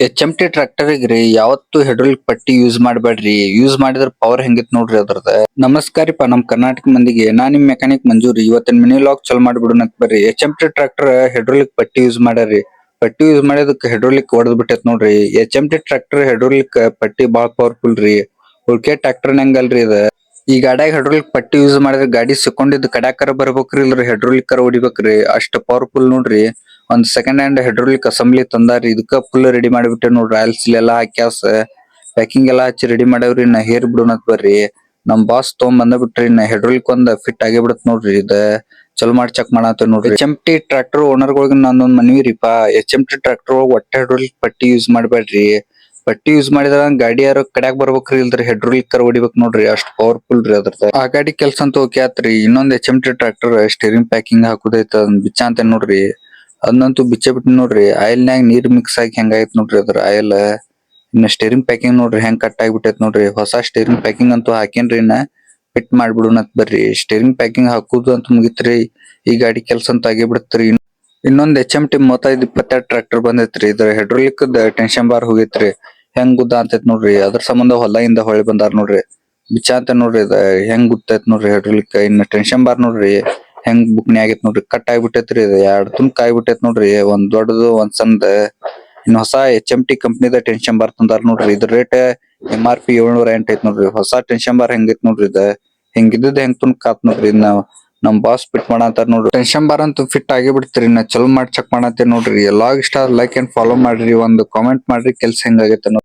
HMT ಟ್ರ್ಯಾಕ್ಟರ್ಗ್ರಿ ಯಾವತ್ತು hydraulic ಪಟ್ಟಿ use ಮಾಡಬೇಡ್ರಿ. ಯೂಸ್ ಮಾಡಿದ್ರ ಪವರ್ ಹೆಂಗಿತ್ ನೋಡ್ರಿ ಅದ್ರದ. ನಮಸ್ಕಾರಿಪ್ಪ ನಮ್ ಕರ್ನಾಟಕ ಮಂದಿಗೆ ನಾನ್ ನಿಮ್ ಮೆಕ್ಯಾನಿಕ್ ಮಂಜೂರಿ. ಇವತ್ತಿನ ಮಿನಿ ಲಾಗ್ ಚಲೋ ಮಾಡ್ಬಿಡೋಣಂತ ಬರ್ರಿ. HMT ಟ್ರ್ಯಾಕ್ಟರ್ ಹೈಡ್ರಾಲಿಕ್ ಪಟ್ಟಿ ಯೂಸ್ ಮಾಡ್ಯಾರಿ. ಪಟ್ಟಿ ಯೂಸ್ ಮಾಡಿದಕ್ಕೆ ಹೈಡ್ರಾಲಿಕ್ ಹೊಡೆದ್ ಬಿಟ್ಟೈತ್ ನೋಡ್ರಿ. HMT ಟ್ರ್ಯಾಕ್ಟರ್ ಹೈಡ್ರಾಲಿಕ್ ಪಟ್ಟಿ ಬಾಳ ಪವರ್ಫುಲ್ ರೀ. ಉಳ್ಕೆ ಟ್ರ್ಯಾಕ್ಟರ್ ನಂಗಲ್ರಿ ಇದ. ಈ ಗಾಡ್ಯಾಗ ಹೈಡ್ರಾಲಿಕ್ ಪಟ್ಟಿ ಯೂಸ್ ಮಾಡಿದ್ರೆ ಗಾಡಿ ಸಿಕ್ಕೊಂಡಿದ್ ಕಡ್ಯಾಕರ ಬರ್ಬೇಕ್ರಿ ಇಲ್ರಿ ಹೈಡ್ರಾಲಿಕ್ ಕರ ಹೊಡಿಬೇಕ್ರಿ. ಅಷ್ಟ್ ಪವರ್ಫುಲ್ ನೋಡ್ರಿ. ಒಂದ್ ಸೆಕೆಂಡ್ ಹ್ಯಾಂಡ್ ಹೈಡ್ರಾಲಿಕ್ ಅಸೆಂಬ್ಲಿ ತಂದಾರಿ. ಇದಕ್ಕ ಫುಲ್ ರೆಡಿ ಮಾಡಿಬಿಟ್ಟೆ ನೋಡ್ರಿ. ಆಯಿಲ್ಸ್ ಎಲ್ಲಾ ಹಾಕ್ಯಾಸ ಪ್ಯಾಕಿಂಗ್ ಎಲ್ಲಾ ಹಚ್ಚಿ ರೆಡಿ ಮಾಡವ್ರಿ. ಇನ್ನ ಹೇರ್ ಬಿಡೋಣಂತ ಬರ್ರಿ. ನಮ್ ಬಾಸ್ ತೊಗೊಂಡ್ ಬಂದ ಬಿಟ್ರಿ. ಇನ್ನ ಹೈಡ್ರಾಲಿಕ್ ಒಂದ್ ಫಿಟ್ ಆಗೇ ಬಿಡತ್ ನೋಡ್ರಿ ಇದ. ಚಲೋ ಮಾಡಿ ಚೆಕ್ ಮಾಡಾತ ನೋಡ್ರಿ. HMT ಟ್ರ್ಯಾಕ್ಟರ್ ಓನರ್ ಗಳಿಗೆ ನಂದೊಂದ್ ಮನವಿ ರೀಪಾ. HMT ಟ್ರ್ಯಾಕ್ಟರ್ ಒಳಗ ಒಟ್ಟ ಹೈಡ್ರಾಲಿಕ್ ಪಟ್ಟಿ ಯೂಸ್ ಮಾಡ್ಬೇಡ್ರಿ. ಪಟ್ಟಿ ಯೂಸ್ ಮಾಡಿದ್ರ ಗಾಡಿ ಯಾರು ಕಡ್ಯಾಕ್ ಬರ್ಬೇಕ್ರಿ ಇಲ್ರಿ ಹೈಡ್ರಾಲಿಕ್ ಕರ್ ಹೊಡಿಬೇಕ್ ನೋಡ್ರಿ. ಅಷ್ಟ್ ಪವರ್ಫುಲ್ ರೀ ಅದ್ರದ. ಆ ಗಾಡಿ ಕೆಲ್ಸ ಅಂತ ಓಕೆ ಆತ್ರಿ. ಇನ್ನೊಂದ್ HMT ಟ್ರ್ಯಾಕ್ಟರ್ ಸ್ಟೀರಿಂಗ್ ಪ್ಯಾಕಿಂಗ್ ಹಾಕುದೈತ ಅದನ್ನ ಬಿಚ್ಚ ಅಂತ ನೋಡ್ರಿ. ಅದನ್ನಂತೂ ಬಿಚ್ಚ ಬಿಟ್ಟು ನೋಡ್ರಿ. ಆಯಿಲ್ ನಾಗ ನೀರ್ ಮಿಕ್ಸ್ ಆಗಿ ಹೆಂಗಾಯ್ತ್ ನೋಡ್ರಿ ಅದ್ರ ಆಯಿಲ್. ಇನ್ನ ಸ್ಟೀರಿಂಗ್ ಪ್ಯಾಕಿಂಗ್ ನೋಡ್ರಿ ಹೆಂಗ್ ಕಟ್ ಆಗಿಬಿಟ್ಟೈತ್ ನೋಡ್ರಿ. ಹೊಸ ಸ್ಟೀರಿಂಗ್ ಪ್ಯಾಕಿಂಗ್ ಅಂತೂ ಹಾಕೇನ್ರಿ. ಇನ್ನ ಫಿಟ್ ಮಾಡ್ಬಿಡೋಣಂತ ಬರ್ರಿ. ಸ್ಟೀರಿಂಗ್ ಪ್ಯಾಕಿಂಗ್ ಹಾಕುದು ಅಂತ ಮುಗಿತ್ರಿ. ಈ ಗಾಡಿ ಕೆಲ್ಸ ಅಂತ ಆಗೇ ಬಿಡತ್ರಿ. ಇನ್ನೊಂದ್ HMT 3522 ಟ್ರ್ಯಾಕ್ಟರ್ ಬಂದೈತ್ರಿ. ಇದ್ರ ಹೈಡ್ರಾಲಿಕ್ ಟೆನ್ಷನ್ ಬಾರ್ ಹೋಗೈತ್ರಿ. ಹೆಂಗ್ ಗುದ್ದ ಅಂತೈತ್ ನೋಡ್ರಿ. ಅದ್ರ ಸಂಬಂಧ ಹೊಲದಿಂದ ಹೊಳಿ ಬಂದಾರ ನೋಡ್ರಿ. ಬಿಚ್ಚ ಅಂತ ನೋಡ್ರಿ ಇದ ಹೆಂಗ್ ಗುತ್ತೈತ್ ನೋಡ್ರಿ ಹೈಡ್ರಾಲಿಕ್. ಇನ್ನ ಟೆನ್ಷನ್ ಬಾರ್ ನೋಡ್ರಿ ಹೆಂಗ್ ಬುಕ್ನಿ ಆಗೈತ್ ನೋಡ್ರಿ. ಕಟ್ ಆಗಿಬಿಟ್ಟೈತ್ರಿ ಇದು. ಎರಡ್ ತುಣುಕ್ ಆಗಿಬಿಟ್ಟೈತ್ ನೋಡ್ರಿ. ಒಂದ್ ದೊಡ್ಡದು ಒಂದ್ ಸಣ್ಣದ. ಇನ್ನು ಹೊಸ HMT ಕಂಪನಿದ ಟೆನ್ಷನ್ ಬಾರ್ ತಂದಾರ ನೋಡ್ರಿ. ಇದ್ರ ರೇಟ್ MRP 708 ಐತ್ ನೋಡ್ರಿ. ಹೊಸ ಟೆನ್ಷನ್ ಬಾರ್ ಹೆಂಗೈತ್ ನೋಡ್ರಿ ಇದ. ಹಿಂಗ್ ಇದ್ದಿದ್ ಹೆಂಗ್ ತುಣುಕ್ ಆತ್ ನೋಡ್ರಿ. ಇನ್ನ ನಮ್ ಬಾಸ್ ಫಿಟ್ ಮಾಡತಾರ ನೋಡ್ರಿ. ಟೆನ್ಷನ್ ಬಾರ್ ಅಂತೂ ಫಿಟ್ ಆಗೇ ಬಿಡ್ತ್ರಿ. ಇನ್ನ ಚಲೋ ಮಾಡಿ ಚೆಕ್ ಮಾಡತ್ತೇನ್ ನೋಡ್ರಿ. ಲಾಗ್ ಇಷ್ಟ ಲೈಕ್ ಅಂಡ್ ಫಾಲೋ ಮಾಡ್ರಿ. ಒಂದು ಕಾಮೆಂಟ್ ಮಾಡ್ರಿ ಕೆಲ್ಸ ಹೆಂಗಾಗೈತೆ ಅನ್ನೋದ್.